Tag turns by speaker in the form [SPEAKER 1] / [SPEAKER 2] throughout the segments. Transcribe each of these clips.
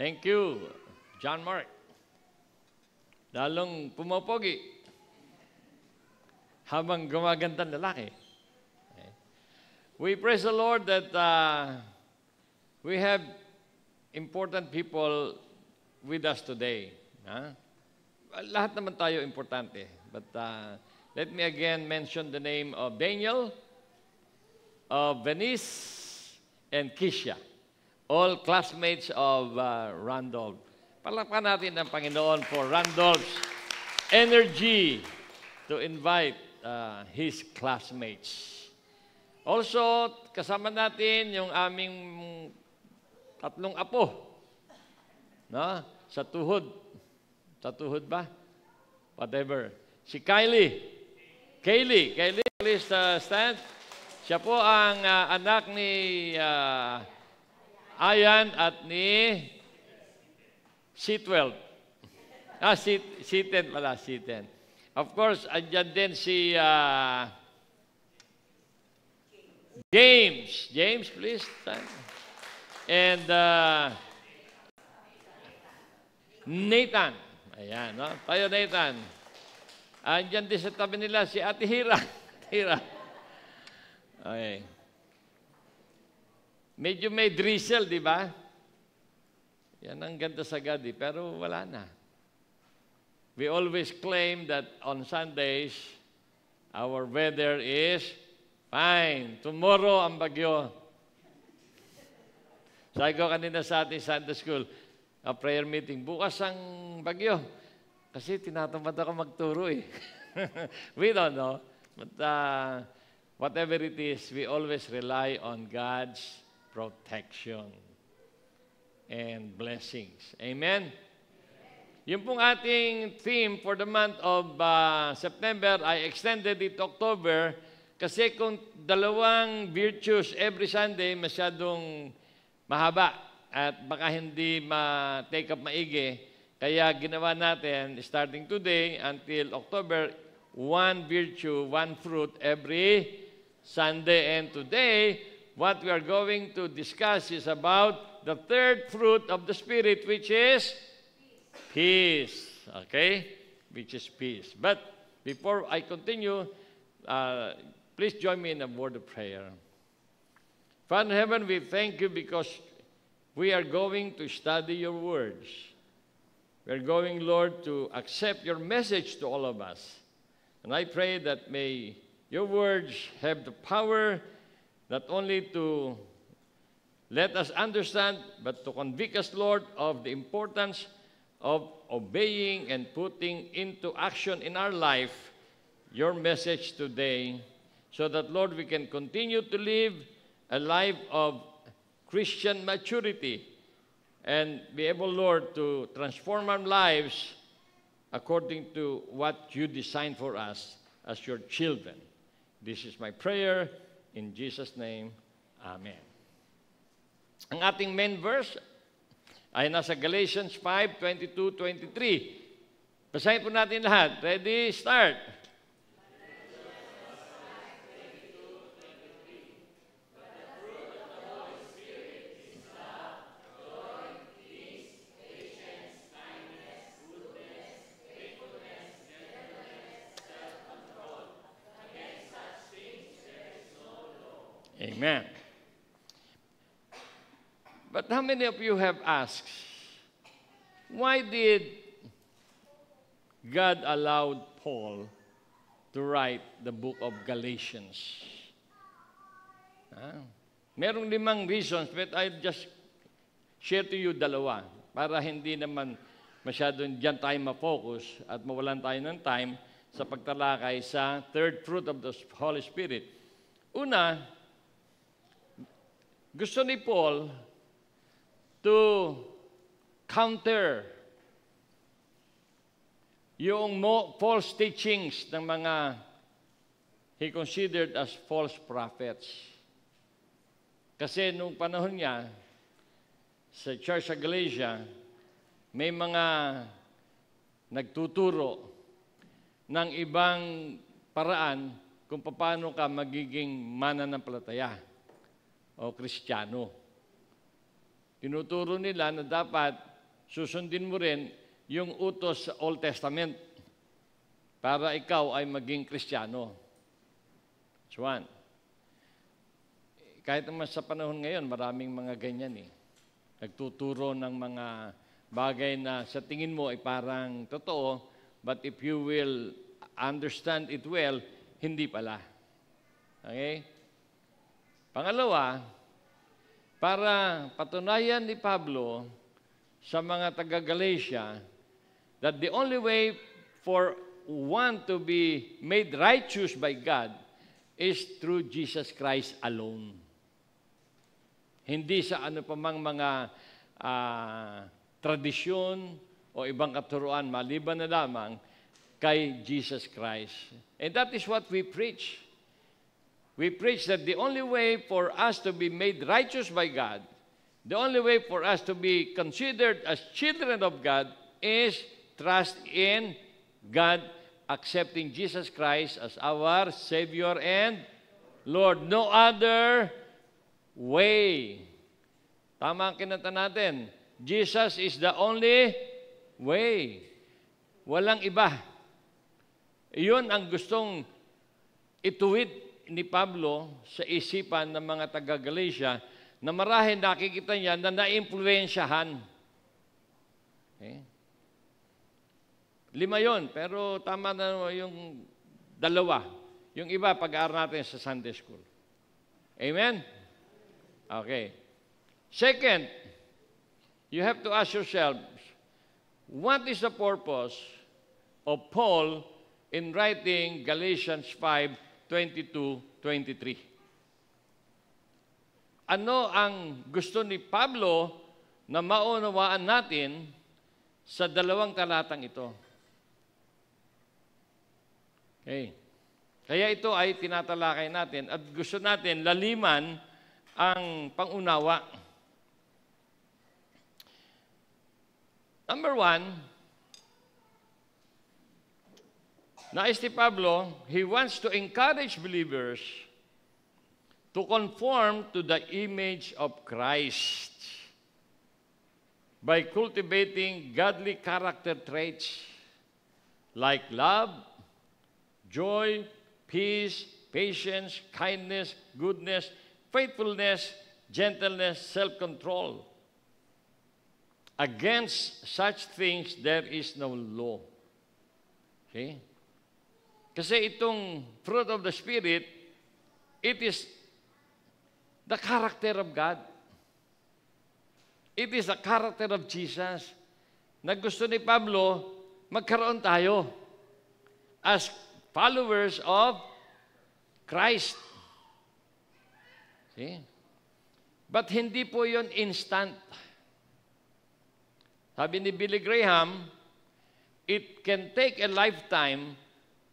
[SPEAKER 1] Thank you, John Mark. Lalong pumapogi habang gumaganda lalaki. Okay. We praise the Lord that we have important people with us today. Lahat naman tayo importante. But let me again mention the name of Daniel, of Venice, and Kisha. All classmates of Randolph. Palakpan natin ang Panginoon for Randolph's energy to invite his classmates. Also, kasama natin yung aming tatlong apo. No? Sa tuhod. Sa tuhod ba? Whatever. Si Kaylee, please stand. Siya po ang anak ni Ayan at ni C12. C10 pala, C10. Of course, andyan din si James. James, please stand. And Nathan. Ayan, no? Tayo, Nathan. Andyan din sa tabi nila si Ate Hira. Hira. Okay. Medyo may drizzle, di ba? Yan ang ganda sa gadi, pero wala na. We always claim that on Sundays, our weather is fine. Tomorrow, ang bagyo. Sabi ko kanina sa ating Sunday school, prayer meeting, bukas ang bagyo. Kasi tinatamad ako magturo eh. We don't know. But whatever it is, we always rely on God's protection and blessings. Amen? Yung pong ating theme for the month of September, I extended it to October kasi kung dalawang virtues every Sunday, masyadong mahaba at baka hindi ma-take up maigi. Kaya ginawa natin, starting today until October, one virtue, one fruit every Sunday. And today, what we are going to discuss is about the third fruit of the Spirit, which is peace. Okay? Which is peace. But before I continue, please join me in a word of prayer. Father in heaven, we thank you because we are going to study your words. We are going, Lord, to accept your message to all of us. And I pray that may your words have the power not only to let us understand, but to convict us, Lord, of the importance of obeying and putting into action in our life your message today, so that, Lord, we can continue to live a life of Christian maturity and be able, Lord, to transform our lives according to what you designed for us as your children. This is my prayer. In Jesus' name, Amen. Ang ating main verse ay nasa Galatians 5:22-23. Basahin po natin lahat. Ready? Start. Amen. But how many of you have asked, why did God allow Paul to write the book of Galatians? Merong 5 reasons, but I'll just share to you dalawa para hindi naman masyadong dyan tayo ma-focus at mawalan tayo ng time sa pagtalakay sa third fruit of the Holy Spirit. Una, gusto ni Paul to counter yung false teachings ng mga he considered as false prophets. Kasi nung panahon niya, sa Church sa Galatia, may mga nagtuturo ng ibang paraan kung paano ka magiging mananampalataya o Kristiyano. Tinuturo nila na dapat susundin mo rin yung utos sa Old Testament para ikaw ay maging Kristiyano. That's one. Kahit naman sa panahon ngayon, maraming mga ganyan eh. Nagtuturo ng mga bagay na sa tingin mo ay parang totoo, but if you will understand it well, hindi pala. Okay? Pangalawa, para patunayan ni Pablo sa mga taga-Galatia that the only way for one to be made righteous by God is through Jesus Christ alone. Hindi sa ano pa mang mga tradisyon o ibang katuruan, maliban na lamang kay Jesus Christ. And that is what we preach. We preach that the only way for us to be made righteous by God, the only way for us to be considered as children of God is trust in God, accepting Jesus Christ as our Savior and Lord. No other way. Tama ang kinanta natin. Jesus is the only way. Walang iba. Iyon ang gustong ituwid ni Pablo sa isipan ng mga taga-Galatia na marahil nakikita niya na naimpluwensyahan. Okay? 5 yon, pero tama na yung 2. Yung iba, pag-aaral natin sa Sunday School. Amen? Okay. Second, you have to ask yourself, what is the purpose of Paul in writing Galatians 5:22-23? Ano ang gusto ni Pablo na maunawaan natin sa 2 talatang ito? Okay. Kaya ito ay tinatalakay natin at gusto natin laliman ang pangunawa. Number 1, nais ni Pablo, he wants to encourage believers to conform to the image of Christ by cultivating godly character traits like love, joy, peace, patience, kindness, goodness, faithfulness, gentleness, self-control. Against such things, there is no law. Okay? Kasi itong fruit of the Spirit, it is the character of God. It is the character of Jesus na gusto ni Pablo magkaroon tayo as followers of Christ. See? But hindi po yun instant. Sabi ni Billy Graham, it can take a lifetime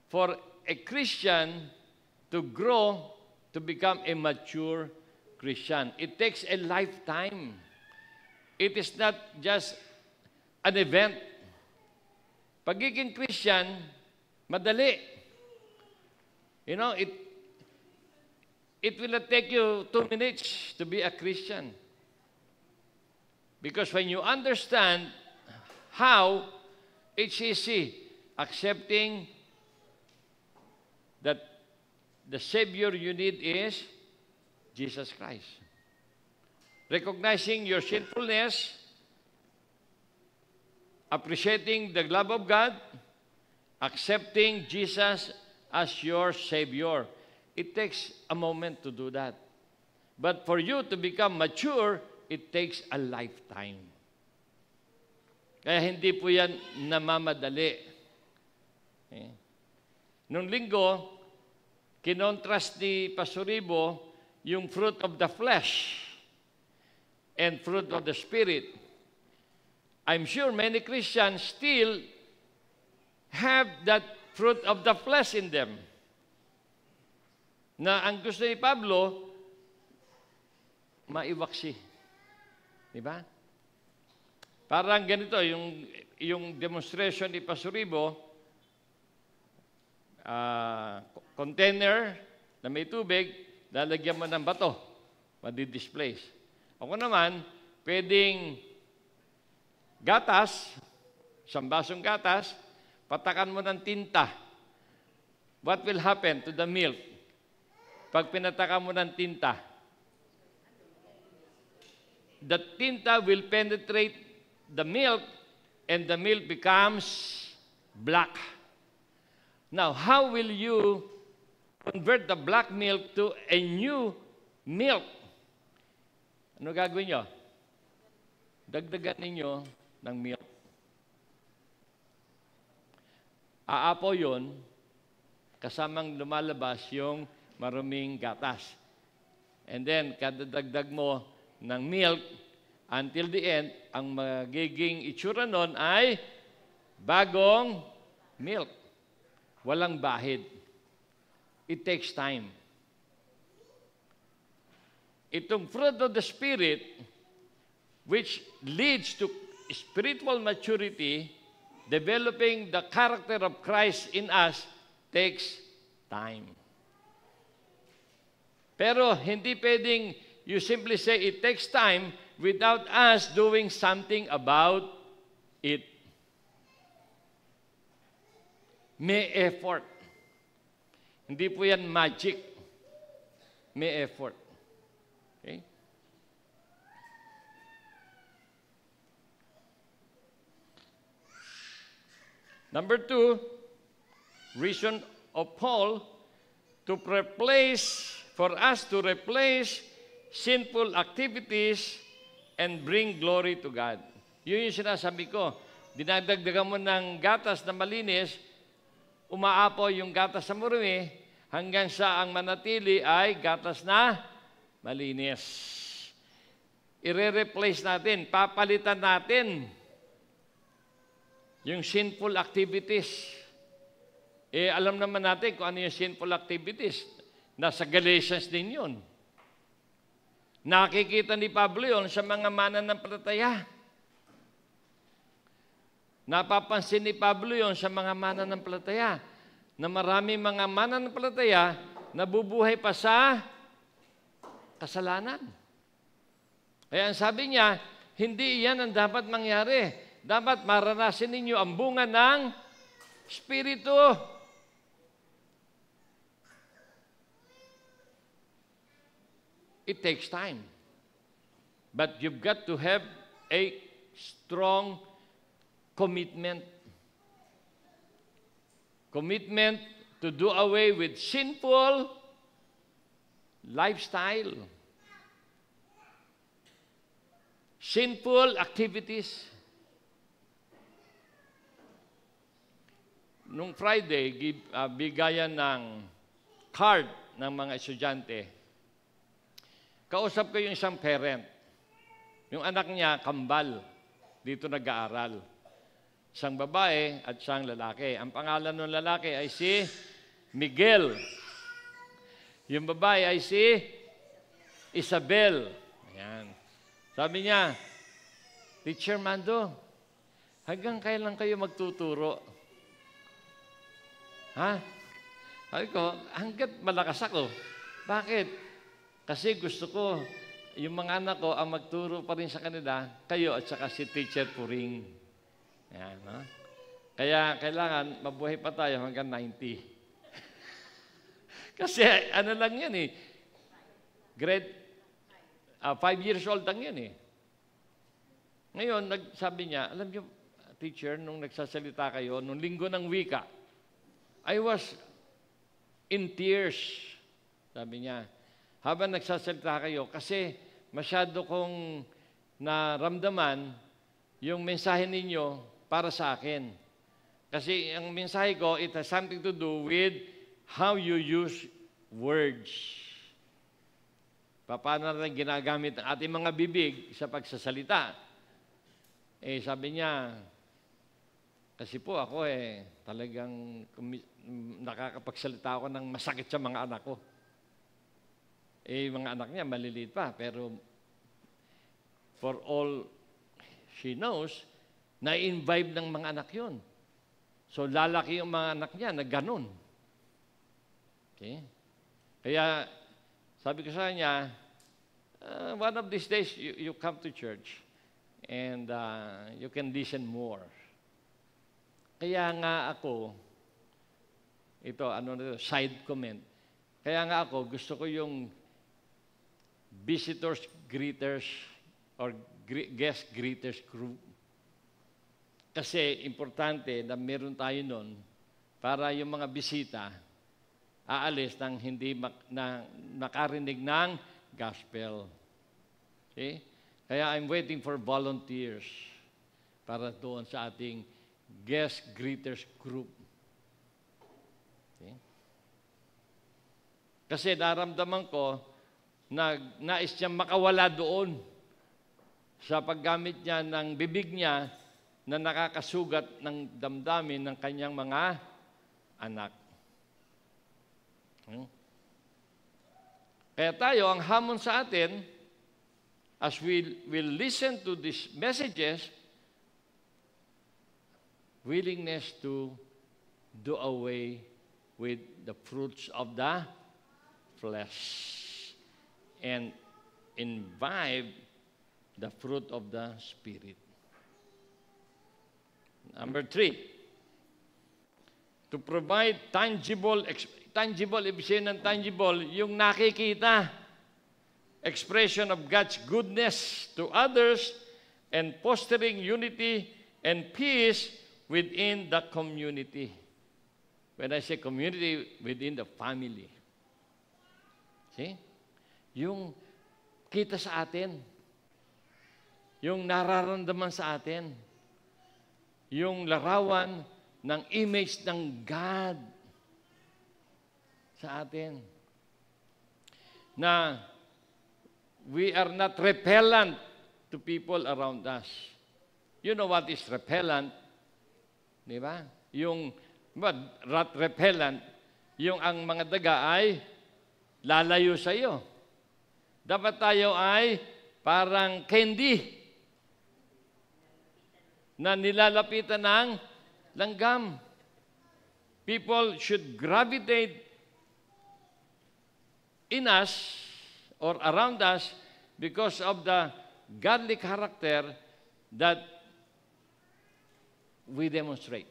[SPEAKER 1] for a Christian to grow to become a mature Christian. It takes a lifetime. It is not just an event. Pagiging Christian, madali. You know, it will not take you 2 minutes to be a Christian. Because when you understand how it's easy accepting that the Savior you need is Jesus Christ. Recognizing your sinfulness, appreciating the love of God, accepting Jesus as your Savior. It takes a moment to do that. But for you to become mature, it takes a lifetime. Kaya hindi po yan namamadali. Okay. Noong linggo, kinontrast ni Pastor Ribo yung fruit of the flesh and fruit of the Spirit. I'm sure many Christians still have that fruit of the flesh in them. Na ang gusto ni Pablo, maiwaksi. Diba? Parang ganito, yung demonstration ni Pastor Ribo, container na may tubig, lalagyan mo ng bato, madi-displace. Ako naman, pwedeng gatas, isang basong gatas, patakan mo ng tinta. What will happen to the milk? Pag pinatakan mo ng tinta, the tinta will penetrate the milk and the milk becomes black. Now, how will you convert the black milk to a new milk? Ano gagawin nyo? Dagdagan ninyo ng milk. Aapo yun, kasamang lumalabas yung maruming gatas. And then, kadadagdag mo ng milk until the end, ang magiging itsura nun ay bagong milk. Walang bahid. It takes time. Itong fruit of the Spirit, which leads to spiritual maturity, developing the character of Christ in us, takes time. Pero hindi pwedeng you simply say it takes time without us doing something about it. May effort. Hindi po yan magic. May effort. Okay? Number 2, reason of Paul for us to replace sinful activities and bring glory to God. Yun yung sinasabi ko. Dinadagdagan mo ng gatas na malinis, umaapo yung gatas na marumi, hanggang sa ang manatili ay gatas na malinis. I-replace natin, papalitan natin yung sinful activities. Alam naman natin kung ano yung sinful activities. Nasa Galatians din yun. Nakikita ni Pablo yun sa mga mananampalataya. Napapansin ni Pablo yun sa mga mananampalataya na marami mga mananampalataya nabubuhay pa sa kasalanan. Kaya ang sabi niya, hindi iyan ang dapat mangyari. Dapat maranasin ninyo ang bunga ng Espiritu. It takes time. But you've got to have a strong commitment. Commitment to do away with sinful lifestyle. Sinful activities. Nung Friday, bigayan ng card ng mga estudyante. Kausap ko yung isang parent. Yung anak niya, kambal. Dito nag-aaral. Isang babae at isang lalaki. Ang pangalan ng lalaki ay si Miguel. Yung babae ay si Isabel. Ayan. Sabi niya, Teacher Mando, hanggang kailan kayo magtuturo? Ha? Sabi ko, hanggat malakas ako. Bakit? Kasi gusto ko, yung mga anak ko, ang magturo pa rin sa kanila, kayo at saka si Teacher Puring. Yan, no? Kaya kailangan mabuhay pa tayo hanggang 90. Kasi ano lang yan eh. Grade 5 years old lang yan eh. Ngayon, sabi niya, alam niyo, teacher, nung nagsasalita kayo, nung linggo ng wika, I was in tears. Sabi niya, habang nagsasalita kayo, kasi masyado kong naramdaman yung mensahe ninyo para sa akin. Kasi ang mensahe ko, it has something to do with how you use words. Paano natin ginagamit ang ating mga bibig sa pagsasalita. Sabi niya, kasi po ako talagang nakakapagsalita ako ng masakit sa mga anak ko. Mga anak niya, maliliit pa. Pero for all she knows, na-invive ng mga anak yun. So, lalaki yung mga anak niya na ganun. Okay? Kaya, sabi ko sa kanya, one of these days, you come to church. and you can listen more. Kaya nga ako, side comment. Kaya nga ako, gusto ko yung visitors, greeters, or guest greeters group. Kasi importante na meron tayo nun para yung mga bisita aalis nang hindi nakarinig ng gospel. Okay? Kaya I'm waiting for volunteers para doon sa ating guest greeters group. Okay? Kasi naramdaman ko na nais niya makawala doon sa paggamit niya ng bibig niya na nakakasugat ng damdamin ng kanyang mga anak. Kaya tayo, ang hamon sa atin, as we will listen to these messages, willingness to do away with the fruits of the flesh and imbibe the fruit of the Spirit. Number 3, to provide tangible, ibig sabihin ng tangible, yung nakikita, expression of God's goodness to others and fostering unity and peace within the community. When I say community, within the family. See? Yung kita sa atin, yung nararamdaman sa atin, yung larawan ng image ng God sa atin. Na we are not repellent to people around us. You know what is repellent? Di ba? Yung rat repellent, yung ang mga daga ay lalayo sa iyo. Dapat tayo ay parang candy na nilalapitan ng langgam. People should gravitate in us or around us because of the godly character that we demonstrate.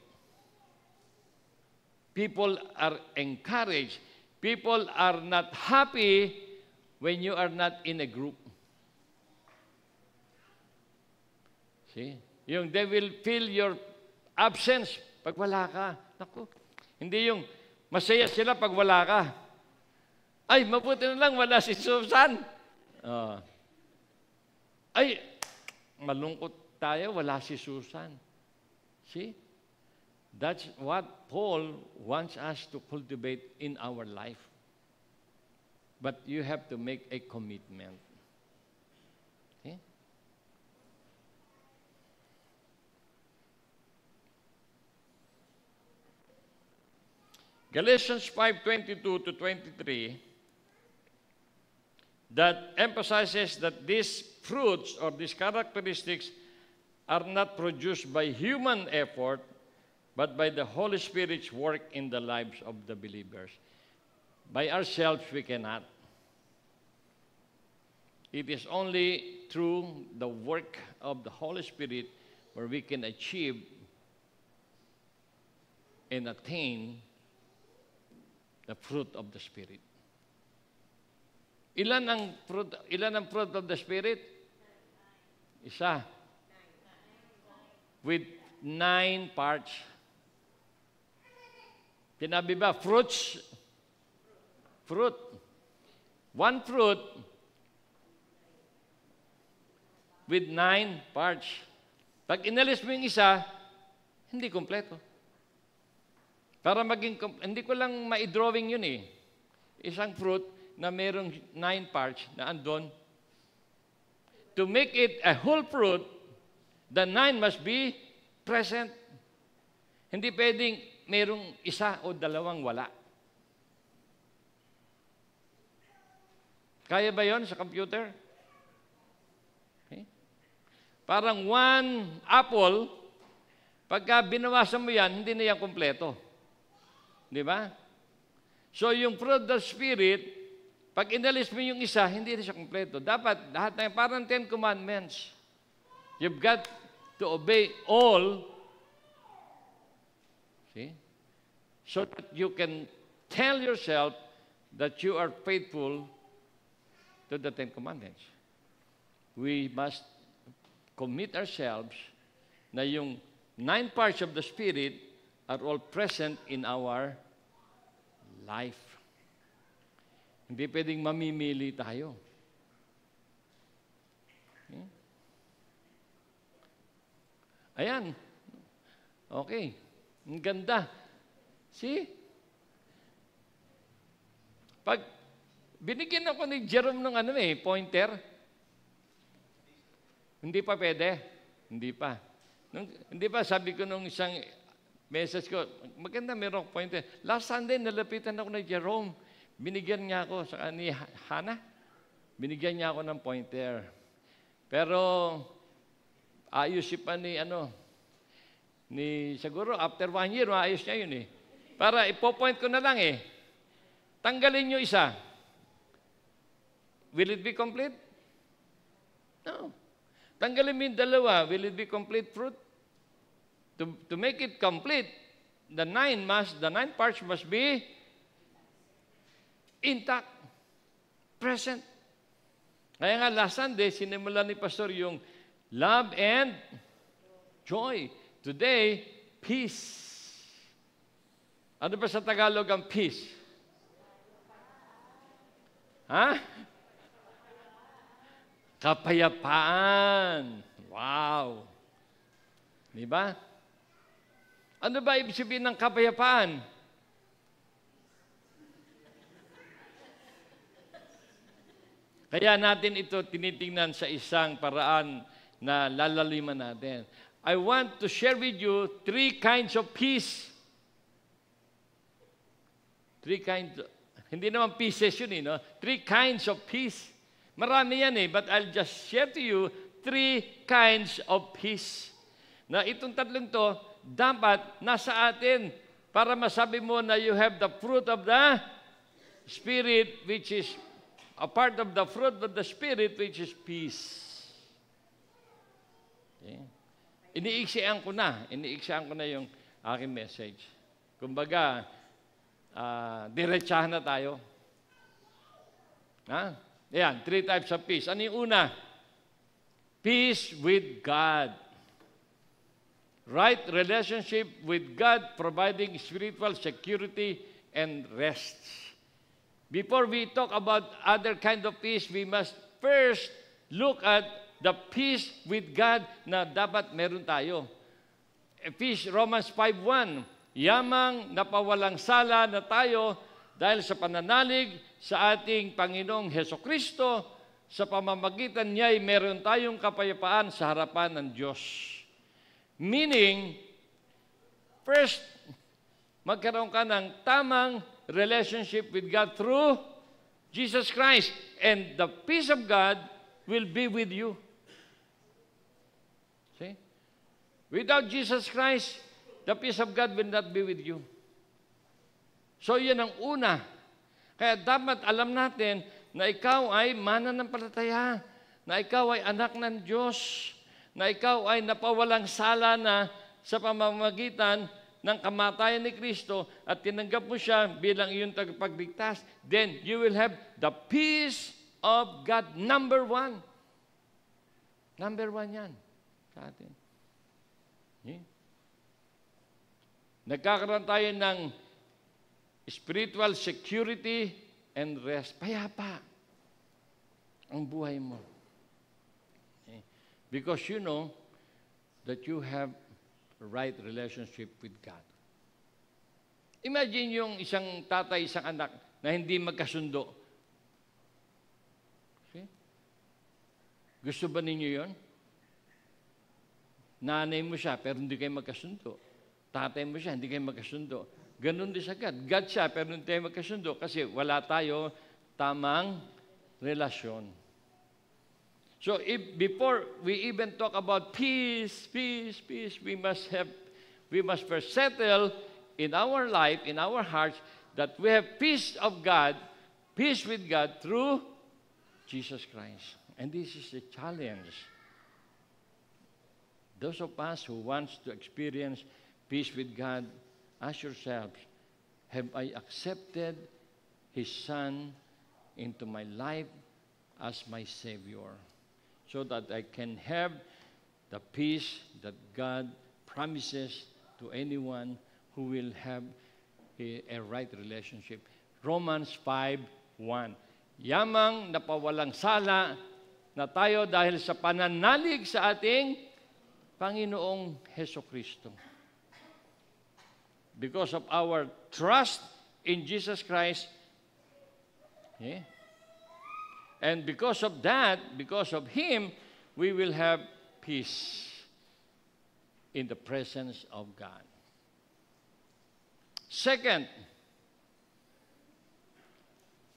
[SPEAKER 1] People are encouraged. People are not happy when you are not in a group. See? Yung they will feel your absence pag wala ka. Naku, hindi yung masaya sila pag wala ka. Ay, mabuti na lang wala si Susan. Ay, malungkot tayo, wala si Susan. See? That's what Paul wants us to cultivate in our life. But you have to make a commitment. Okay? Galatians 5:22 to 23 that emphasizes that these fruits or these characteristics are not produced by human effort, but by the Holy Spirit's work in the lives of the believers. By ourselves, we cannot. It is only through the work of the Holy Spirit where we can achieve and attain the fruit of the Spirit. Ilan ang fruit of the Spirit? Isa. With 9 parts. Sinabi ba, fruits? Fruit. One fruit with 9 parts. Pag inalis mo yung isa, hindi kompleto. Para maging, hindi ko lang ma-drawing yun eh. Isang fruit na mayroong 9 parts na andon. To make it a whole fruit, the 9 must be present. Hindi pwedeng mayroong isa o dalawang wala. Kaya ba yon sa computer? Okay. Parang 1 apple, pagka binawasan mo yan, hindi na yan kompleto. Di ba? So yung fruit of the Spirit, pag inalis mo yung isa, hindi na siya kompleto. Dapat, lahat na yan, parang 10 Commandments. You've got to obey all, see, so that you can tell yourself that you are faithful to the Ten Commandments. We must commit ourselves na yung 9 parts of the Spirit are all present in our life. Hindi pwedeng mamimili tayo. Ayan. Okay. Ang ganda. See? Pag binigyan ako ni Jerome ng pointer, hindi pa pwede. Hindi pa. Hindi pa, sabi ko nung isang message ko, maganda merong pointer. Last Sunday, nalapitan ako ni Jerome. Binigyan niya ako sa ni Hannah. Binigyan niya ako ng pointer. Pero, ayos pa ni siguro after 1 year, maayos niya yun Para ipo-point ko na lang Tanggalin niyo isa. Will it be complete? No. Tanggalin mo yung dalawa. Will it be complete fruit? To make it complete, the 9 parts must be intact, present. Kaya nga last Sunday, sinimulan ni Pastor yung love and joy. Today, peace. Ano ba sa Tagalog ang peace? Ha? Kapayapaan. Wow. Di ba? Ano ba ibig sabihin ng kapayapaan? Kaya natin ito tinitingnan sa isang paraan na lalaliman natin. I want to share with you 3 kinds of peace. 3 kinds, hindi naman pieces yun 3 kinds of peace. Marami yan but I'll just share to you 3 kinds of peace. Na itong tatlong to, dapat nasa atin para masabi mo na you have the fruit of the Spirit, which is a part of the fruit of the Spirit, which is peace. Okay? Iniiksian ko na yung aking message. Kumbaga, diretsahan na tayo. Yan, 3 types of peace. Ano yung una? Peace with God. Right relationship with God, providing spiritual security and rest. Before we talk about other kind of peace, we must first look at the peace with God na dapat meron tayo. Romans 5:1, yamang napawalang sala na tayo dahil sa pananalig sa ating Panginoong Hesukristo, sa pamamagitan niya'y meron tayong kapayapaan sa harapan ng Diyos. Meaning, first, magkaroon ka ng tamang relationship with God through Jesus Christ. And the peace of God will be with you. See? Without Jesus Christ, the peace of God will not be with you. So, yan ang una. Kaya dapat alam natin na ikaw ay mananampalataya, na ikaw ay anak ng Diyos, na ikaw ay napawalang sala na sa pamamagitan ng kamatayan ni Kristo at tinanggap mo siya bilang iyong tagapagligtas, then you will have the peace of God. Number 1. Number 1 yan sa atin. Okay? Nagkakaroon tayo ng spiritual security and rest. Payapa ang buhay mo. Okay? Because you know that you have a right relationship with God. Imagine yung isang tatay, isang anak na hindi magkasundo. Okay? Gusto ba ninyo yon? Nanay mo siya, pero hindi kayo magkasundo. Tatay mo siya, hindi kayo magkasundo. Ganon din sa God. God siya, pero hindi tayo magkasundo kasi wala tayo tamang relasyon. So, before we even talk about peace, we must first settle in our life, in our hearts, that we have peace of God, peace with God through Jesus Christ. And this is the challenge. Those of us who wants to experience peace with God, ask yourselves, have I accepted His Son into my life as my Savior so that I can have the peace that God promises to anyone who will have a right relationship. Romans 5:1. Yamang napawalang sala na tayo dahil sa pananalig sa ating Panginoong Hesukristo. Because of our trust in Jesus Christ, and because of that, because of Him, we will have peace in the presence of God. Second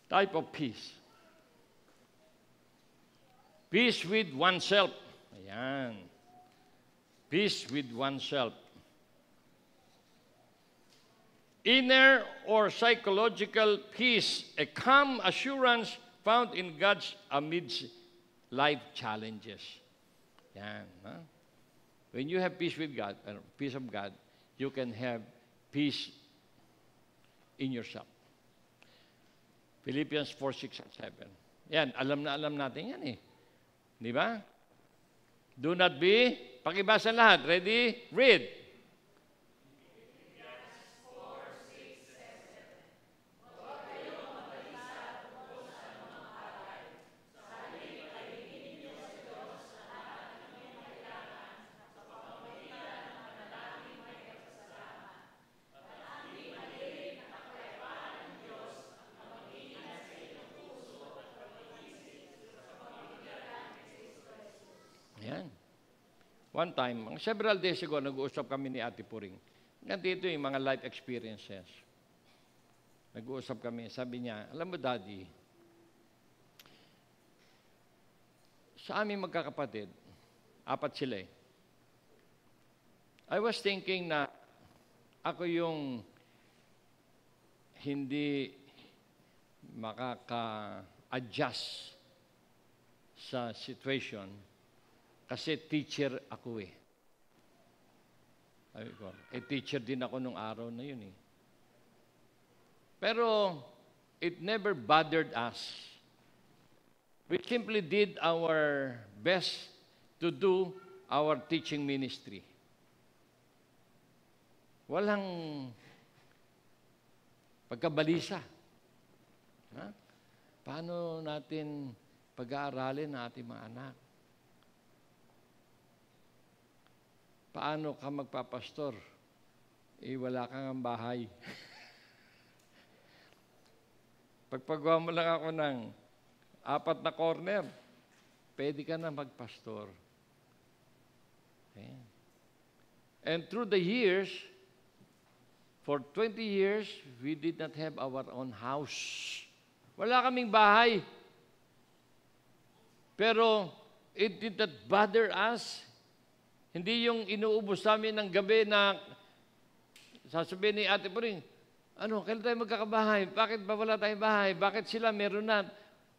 [SPEAKER 1] type of peace. Peace with oneself. Ayan. Peace with oneself. Inner or psychological peace, a calm assurance found in God's amidst life challenges. Yan. Huh? When you have peace with God, peace of God, you can have peace in yourself. Philippians 4:6 and 7. Yan, alam natin yan eh. Di ba? Do not be, pakibasa lahat. Ready? Read. Yan. One time, several days ago, nag-uusap kami ni Ate Puring. Nandito yung mga life experiences. Nag-uusap kami, sabi niya, alam mo, Daddy, sa aming magkakapatid, 4 sila eh. I was thinking na ako yung hindi makaka-adjust sa situation kasi teacher ako eh. Teacher din ako nung araw na yun eh. Pero it never bothered us. We simply did our best to do our teaching ministry. Walang pagkabalisa. Ha? Paano natin pag-aaralin ang ating mga anak? Paano ka magpapastor? Wala kang ang bahay. Pagpagawa mo lang ako ng 4 na corner, pwede ka na magpastor. Okay. And through the years, for 20 years, we did not have our own house. Wala kaming bahay. Pero it did not bother us. Hindi yung inuubos namin ng gabi na sasabihin ni Ate Puring, ano, kailan tayo magkakabahay? Bakit ba wala tayong bahay? Bakit sila meron na?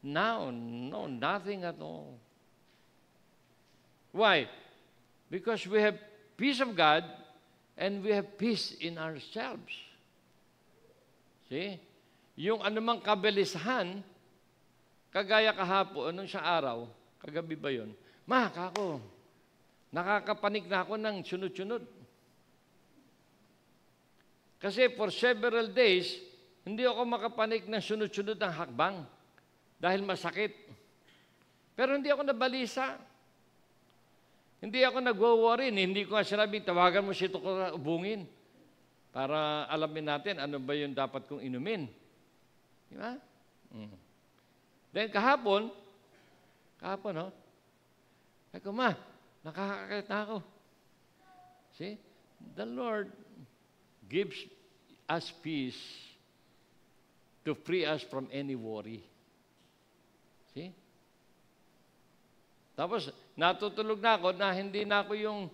[SPEAKER 1] No, nothing at all. Why? Because we have peace of God and we have peace in ourselves. See? Yung anumang kabalisahan, kagaya kahapon, anong sa araw, kagabi ba yun? Ma, kako, nakakapanik na ako ng sunod-sunod. Kasi for several days, hindi ako makapanik ng sunod-sunod ng hakbang dahil masakit. Pero hindi ako nabalisa. Hindi ako nagwo-worry. Hindi ko nga sinabing, tawagan mo si Tukura, ubungin para alamin natin ano ba yung dapat kong inumin. Di ba? Then kahapon, no? Ako, Ma, nakakakit na ako. See? The Lord gives us peace to free us from any worry. See? Tapos, natutulog na ako na hindi na ako yung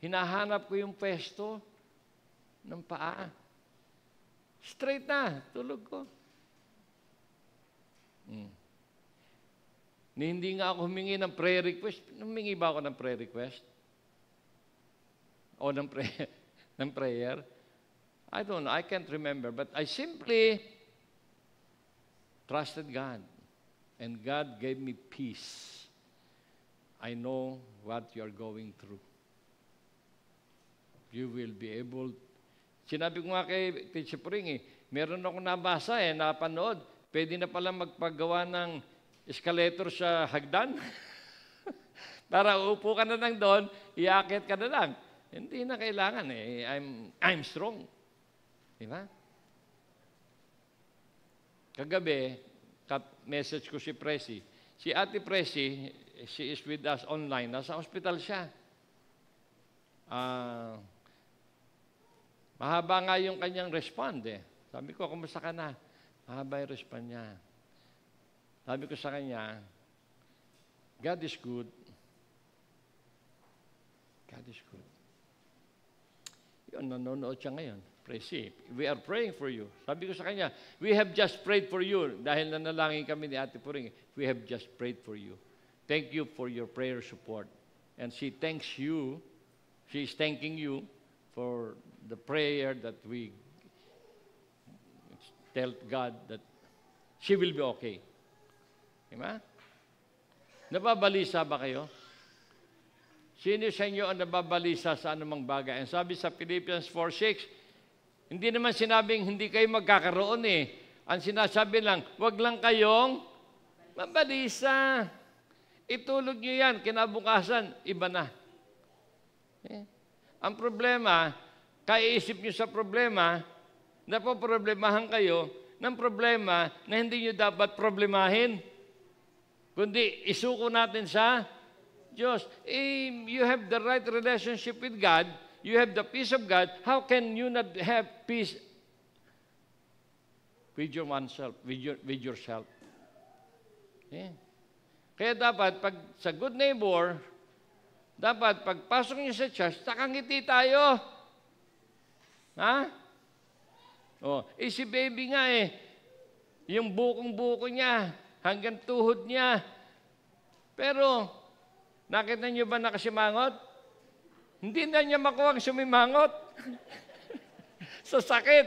[SPEAKER 1] hinahanap ko yung pwesto ng paa. Straight na, tulog ko. Ni hindi nga ako humingi ng prayer request. Humingi ba ako ng prayer request? O ng prayer? Ng prayer? I don't know. I can't remember. But I simply trusted God. And God gave me peace. I know what you're going through. You will be able. Sinabi ko nga kay Teacher Pring, meron akong nabasa, napanood. Pwede na pala magpagawa ng escalator sa hagdan. Para uupo ka na lang doon, iakit ka na lang. Hindi na kailangan I'm strong. Di ba? Kagabi, message ko si Presi. Si Ate Presi, she is with us online. Nasa hospital siya. Mahaba nga yung kanyang respond Sabi ko, kumusta ka na? Mahaba yung respond niya. Sabi ko sa kanya, God is good. God is good. Yun, nanonood siya ngayon. Presi, we are praying for you. Sabi ko sa kanya, we have just prayed for you. Dahil nanalangin kami ni Ate Puring, we have just prayed for you. Thank you for your prayer support. And she thanks you, she is thanking you for the prayer that we tell God that she will be okay. Diba? Nababalisa ba kayo? Sino sa inyo ang nababalisa sa anumang bagay? Ang sabi sa Philippians 4:6, hindi naman sinabing hindi kayo magkakaroon Ang sinasabi lang, wag lang kayong mabalisa. Itulog nyo yan, kinabukasan, iba na. Ang problema, kaiisip nyo sa problema, napoproblemahan kayo ng problema na hindi nyo dapat problemahin. Kundi isuko natin sa Diyos. You have the right relationship with God, you have the peace of God, how can you not have peace with your oneself, with yourself? Kaya dapat, pag sa good neighbor, dapat pagpasok niyo sa church, takangiti tayo. Ha? Si baby nga yung bukong-buko niya, hanggang tuhod niya. Pero, nakita niyo ba nakasimangot? Hindi na niya makuha ang sumimangot. Sa sakit.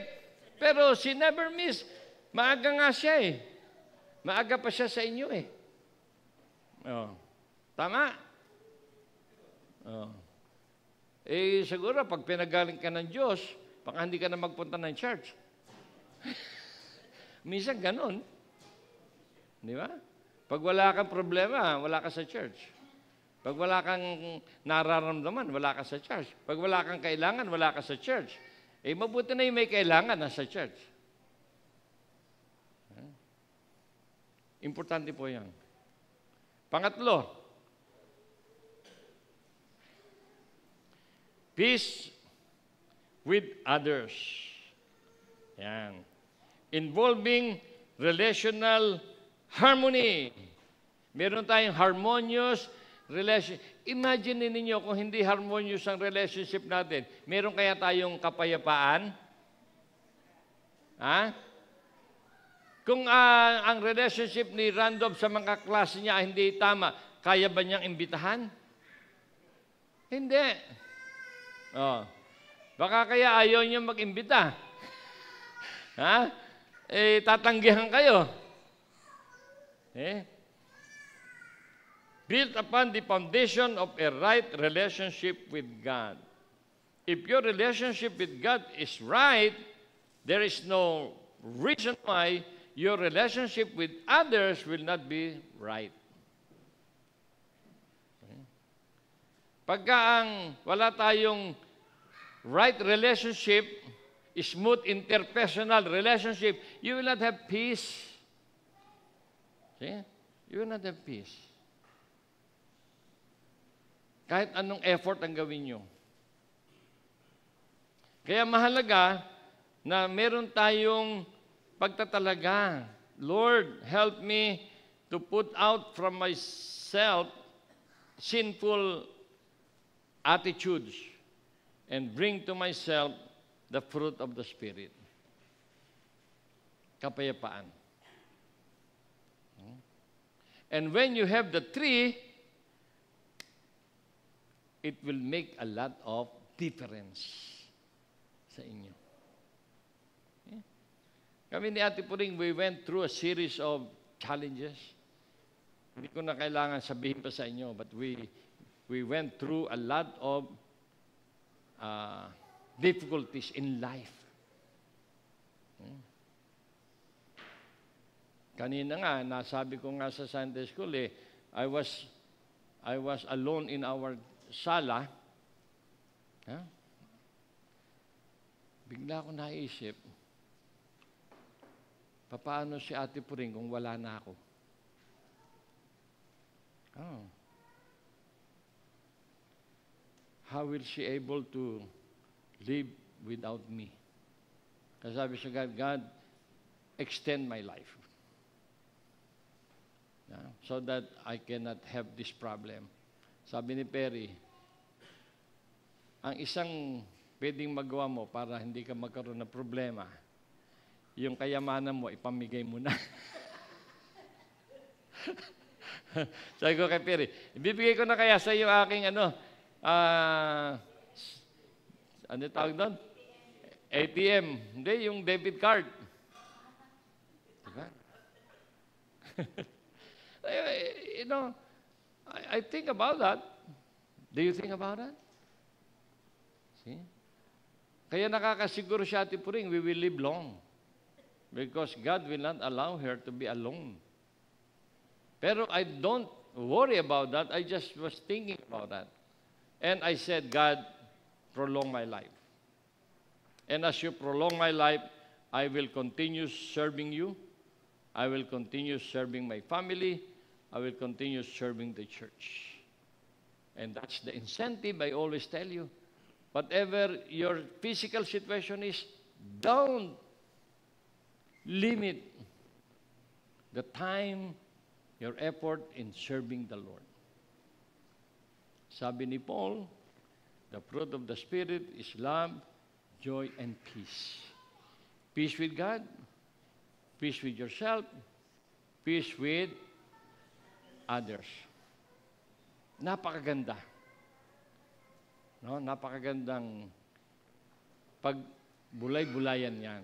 [SPEAKER 1] Pero she never miss. Maaga nga siya Maaga pa siya sa inyo Tama? Siguro, pag pinagaling ka ng Diyos, baka hindi ka na magpunta ng church. Minsan ganun. Di ba? Pag wala kang problema, wala ka sa church. Pag wala kang nararamdaman, wala ka sa church. Pag wala kang kailangan, wala ka sa church. Mabuti na yung may kailangan nasa church. Importante po yan. Pangatlo, peace with others. Yan. Involving relational harmony. Meron tayong harmonious relationship. Imagine ninyo kung hindi harmonious ang relationship natin. Meron kaya tayong kapayapaan? Kung ang relationship ni Randolph sa mga klase niya hindi tama, kaya ba niyang imbitahan? Hindi. Baka kaya ayaw niya mag-imbita. Tatanggihan kayo. Built upon the foundation of a right relationship with God. If your relationship with God is right, there is no reason why your relationship with others will not be right. Pagka wala tayong right relationship, smooth interpersonal relationship, you will not have peace. See? You will not have peace. Kahit anong effort ang gawin nyo. Kaya mahalaga na meron tayong pagtatalaga. Lord, help me to put out from myself sinful attitudes and bring to myself the fruit of the Spirit. Kapayapaan. And when you have the three, it will make a lot of difference sa inyo. Yeah. Kami ni Ate Puring, we went through a series of challenges. Hindi ko na kailangan sabihin pa sa inyo, but we went through a lot of difficulties in life. Kanina nga, nasabi ko nga sa Sunday School, I was alone in our sala. Bigla ako naisip, paano si Ate Puring kung wala na ako? How will she able to live without me? Kasi sabi sa God, God, extend my life. So that I cannot have this problem. Sabi ni Perry, ang isang pwedeng magawa mo para hindi ka magkaroon ng problema, yung kayamanan mo, ipamigay mo na. Sabi ko kay Perry, ibibigay ko na kaya sa iyo aking ano tawag doon? ATM. Hindi, yung debit card. Diba? You know, I think about that. Do you think about that? See? Kaya nakakasiguro siya, Ate Puring, we will live long. Because God will not allow her to be alone. Pero I don't worry about that. I just was thinking about that. And I said, God, prolong my life. And as you prolong my life, I will continue serving you. I will continue serving my family. I will continue serving the church. And that's the incentive I always tell you. Whatever your physical situation is, don't limit the time, your effort in serving the Lord. Sabi ni Paul, the fruit of the Spirit is love, joy, and peace. Peace with God, peace with yourself, peace with others. Napakaganda. No? Napakagandang pagbulay-bulayan yan.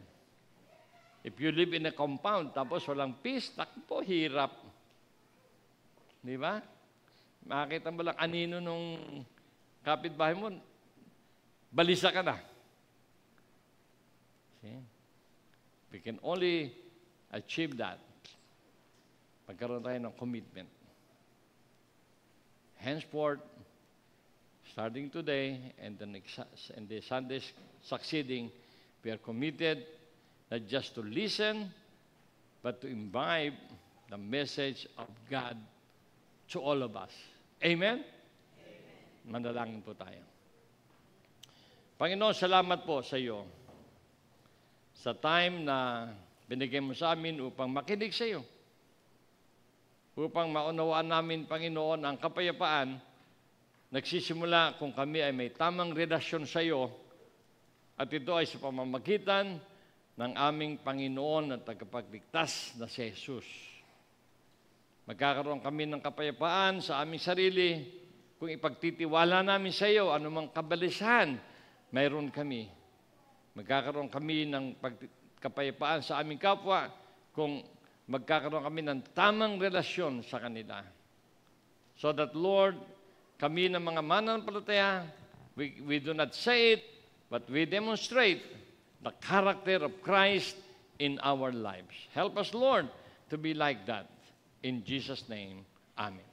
[SPEAKER 1] If you live in a compound, tapos walang peace, takpo, hirap. Di ba? Makakita mo lang, anino nung kapitbahay mo, balisa ka na. See? We can only achieve that pagkaroon tayo ng commitment. Henceforth, starting today and the Sundays succeeding, we are committed not just to listen, but to imbibe the message of God to all of us. Amen? Amen. Manalangin po tayo. Panginoon, salamat po sa iyo sa time na binigay mo sa amin upang makinig sa iyo. Upang maunawaan namin, Panginoon, ang kapayapaan, nagsisimula kung kami ay may tamang relasyon sa iyo, at ito ay sa pamamagitan ng aming Panginoon at tagapagligtas na si Jesus. Magkakaroon kami ng kapayapaan sa aming sarili kung ipagtitiwala namin sa iyo, anumang kabalisahan, mayroon kami. Magkakaroon kami ng kapayapaan sa aming kapwa kung magkakaroon kami ng tamang relasyon sa kanila. So that, Lord, kami ng mga mananampalataya, we do not say it, but we demonstrate the character of Christ in our lives. Help us, Lord, to be like that. In Jesus' name, amen.